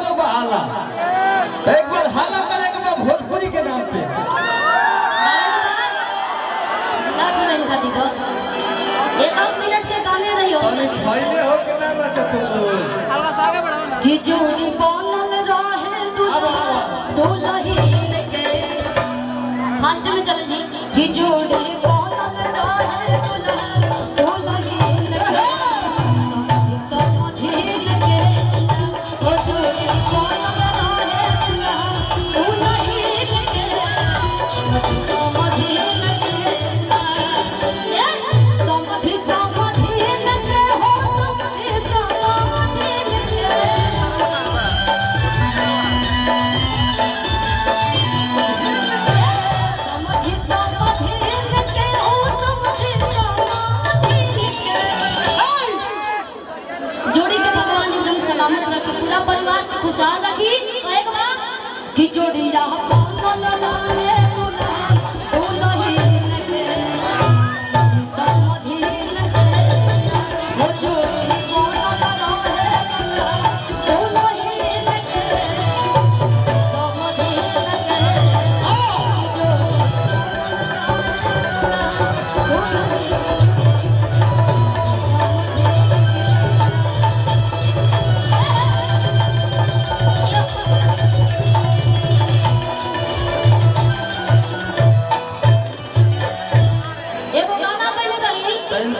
सगरो बहाला एक बार हाला करे के बाद भोजपुरी के नाम पे लाख लाइन खाती बस एक मिनट के गाने रही हो पहले हो के ना बचा तुम कि जोड़ी बनल रहे दुल्हन के फास्ट में चले जी कि जोड़ी बनल रहे दुल्हन पूरा परिवार को खुशहाल रखी तो एक बार कि जोड़ी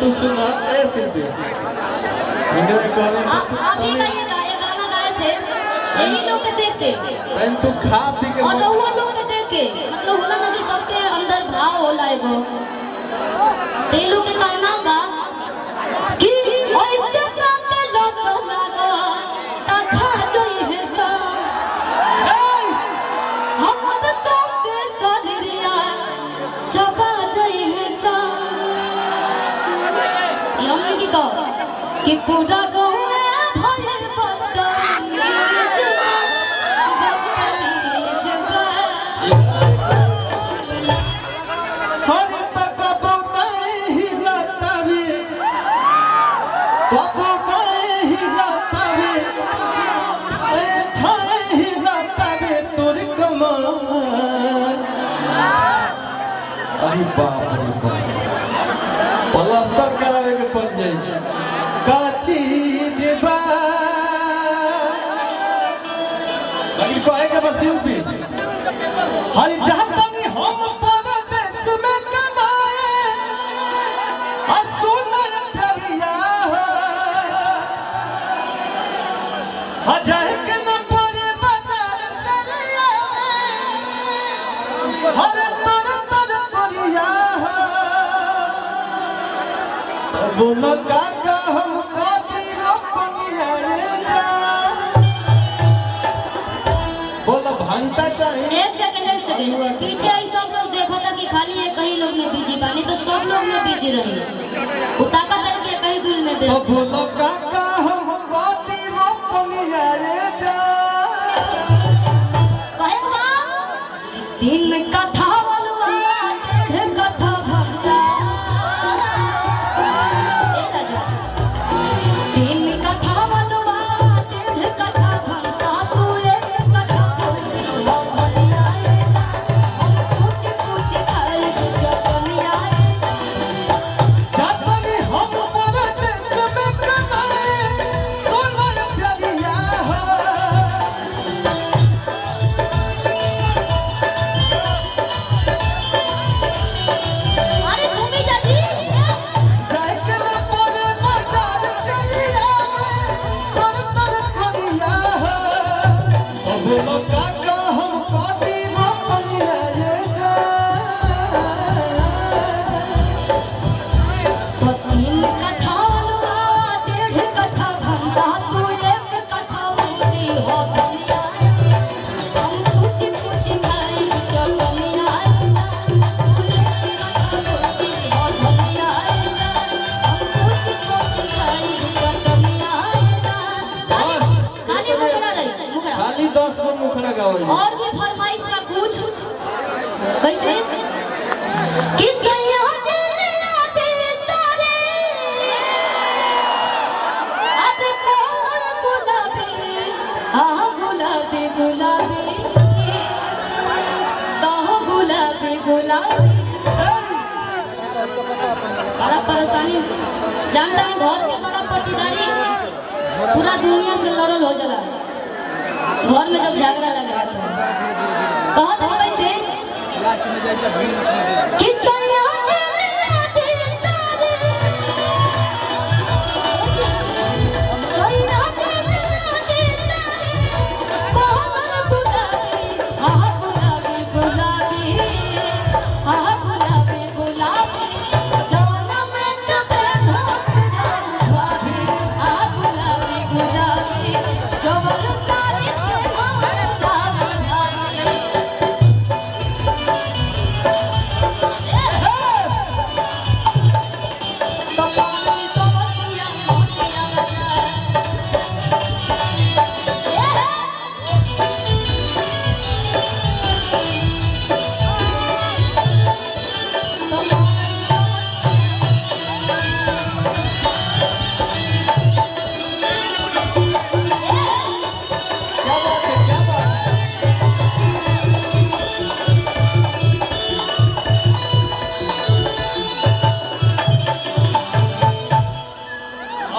तू सुना ऐसे भी इंग्लिश कॉलेज आप ही का ये गाना गाए थे यही लोग के देखते तू खा पी के और वो लोग के देख के मतलब होला ना कि सबके अंदर भाव होला एगो तेलू के गाना गा कि ऐसे काटे लोग लागा ता खा जाई है सा हम तो सबसे सदरिया छपा जाई है सा हमने की कहो कि पूरा गाँव भयल पलस्तर करावे के पड़ जाई काची जेबा बाकी कहे के बस यूपी हरी जहातनी हम परदेश में कमाए सुनर प्यारिया हजाए के न पड़े बाजार से लिया हरे तर तर करिया बोलो काका हम काटी रोपनिया बोलो घंटा चाहिए एक सेकंड पीछे आई सब लोग देखा था कि खाली एक ही लोग में बिजी पानी तो सब लोग में बिजी रही उताका करके कहीं दूर में तो बोलो काका हम काटी रोपनिया दिन कथा और भी फरमाइश का कुछ कैसे किस गुलाबी गुलाबी गुलाबी कहो गुलाबी गुलाबी। बड़ा परेशानी जानता है घर के बड़ा पट्टीदारी पूरा दुनिया से लड़ल हो जाला। घर में जब झगड़ा लग रहा था कहा था कैसे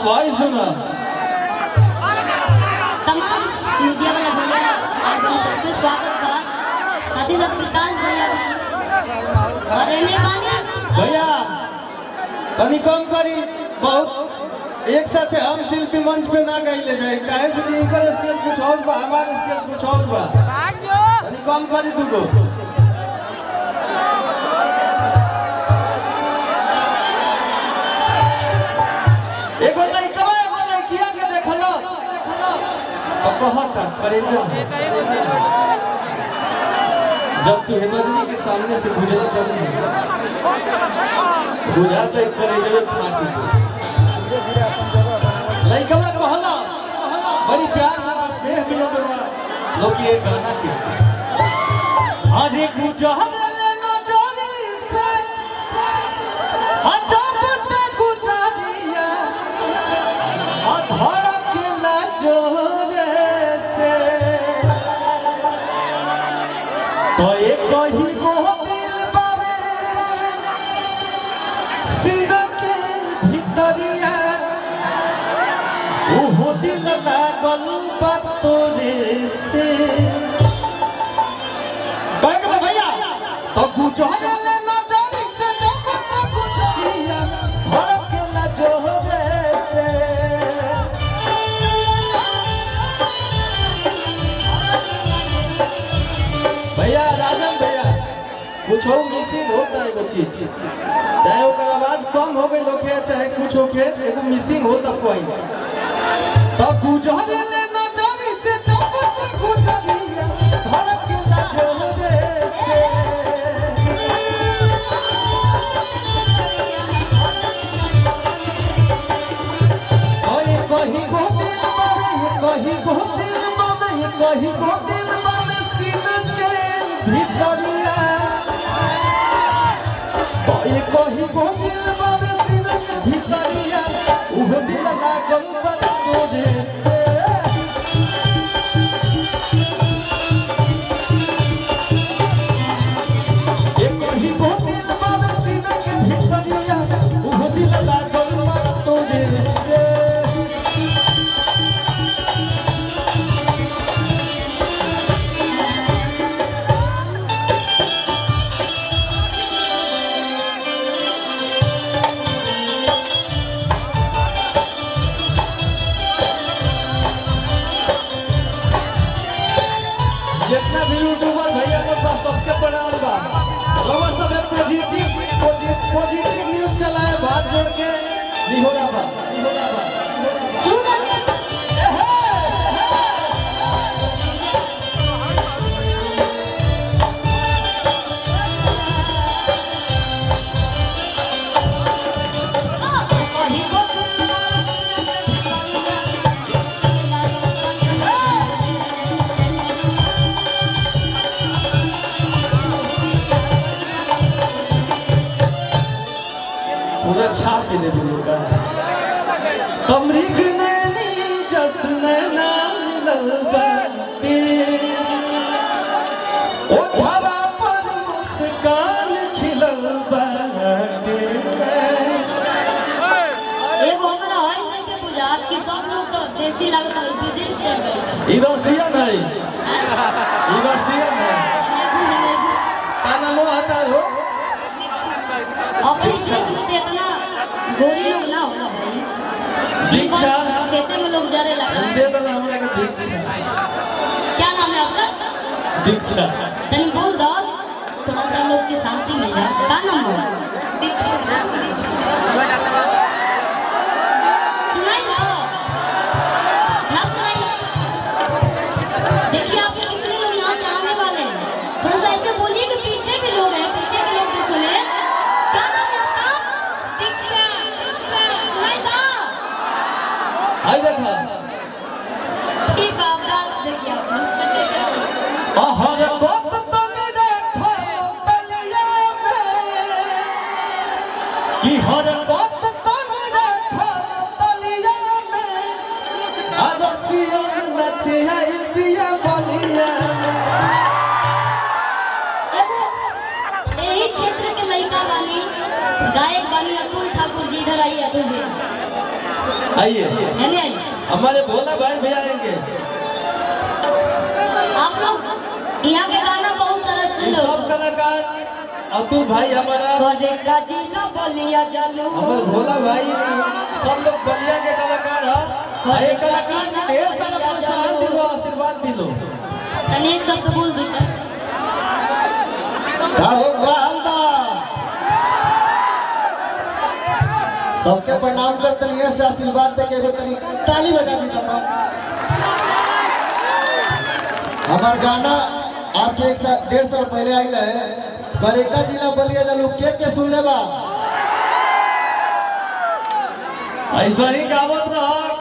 भाई सुना तमाम मीडिया वाला भैया आप सबके स्वागत बा। साथ ही साथ विकास भैया और एने बानी भैया तनी कम करी बहुत एक साथ हम शिल्पी मंच पे ना गईले जाए काहे से इनकर स्केल कुछ और बा हमारे स्केल कुछ और बा तनी कम करी तुको एगो लड़किया के देखलो तो कहता करेजा जब तू हेमंती के सामने से गुजरा तब बुझा तो करेजा फाटी लड़कवा कहला बड़ी प्यार वाला स्नेह मिलो लोग ये गाना के अरे गुजरा लेना जोड़ी से अजब ते गुजरिया धड़क ना जोरे से तो एक कही को दिल बावे सिर के भीतरिया ओहो दिल लागल तोरे से कहे भैया तो गुजरे लेना जोड़ी से जब ते गुजरिया धड़क ना जोरे से भैया राजन भैया कुछ हो मिसिंग होता है कुछ चीज चाहे ओकर आवाज कम हो गई होखे चाहे कुछ होखे एगो मिसिंग होता कोई तो गुजरे लेना जानी से जब से गुजरिया धड़क ना जोरे से ओए कहीं को दिल बावे कहीं को दिल बावे कहीं को दिल बावे सीन के भीतरिया ओए कहीं को दिल बावे सीन के भीतरिया उहो दिल लागल तोरे से ए कहीं को दिल बावे सीन के भीतरिया उहो दिल लागल तोरे से जितना भी यूट्यूबर भैया लोग बा सबके प्रणाम बा रउआ सब पॉजिटिव न्यूज़ चलाए हाथ जोड़ के निहोरा बा पूरा छाप के दे दूँ का तमरीग नैनी जसन ना मिलल बा बाटे ओठवा पर मुस्कान खिलल बाटे एगो हमरा है लेके बुझात कि सब लोग तो देसी लगता है विदेश से आइल। ई रसियन है ई रसियन है का नाम आता हो अपने देश में तो इतना गोरी लोग ना होला भाई। दीक्षा खेते में लोग जारे लगा। दे दो हमरा के दीक्षा क्या नाम है आपका? दीक्षा तनी बोल दो थोड़ा सा लोग की शांति मिल जाए। क्या नाम होगा? सुनाई दो ना सुनाई दो। देखिए आपके कितने लोग यहाँ से आने वाले हैं। थोड़ा सा ऐसे बोलिए कि पीछे भी लोग हैं, पीछे के लोग भी सुने। क्या नाम है आपका? दीक्षा। सुनाई दो। हाय देखा ठीक है आप डांस देखिए आपने। हर बात तो मेरे घर तलिया में कि हर बात तो मेरे घर तलिया में अरसियन नचे है पिया बलिया में यही क्षेत्र के लड़का बानी गायक बानी अतुल ठाकुर जी। इधर आइए अतुल जी। आइए आइए हमारे भोला भाई भी आएंगे आप लोग यहाँ के गाना बहुत सारा सुन लो। सब कलाकार अतुल भाई हमारा गोरेका जिला बलिया जालू हमारे भोला भाई सब लोग बलिया के कलाकार हैं एक कलाकार ने ढेर सारा प्रोत्साहन दिलो आशीर्वाद दिलो तने एक शब्द बोल देता का होगा हल्दा सबके प्रणाम करते लिए से आशीर्वाद देके एगो तनी ताली बजा दी तो हमार गाना आज से 1.5 साल पहले आइल है गोरेका जिला बलिया जालू के सुन ले बा ऐसा ही गावत रहा।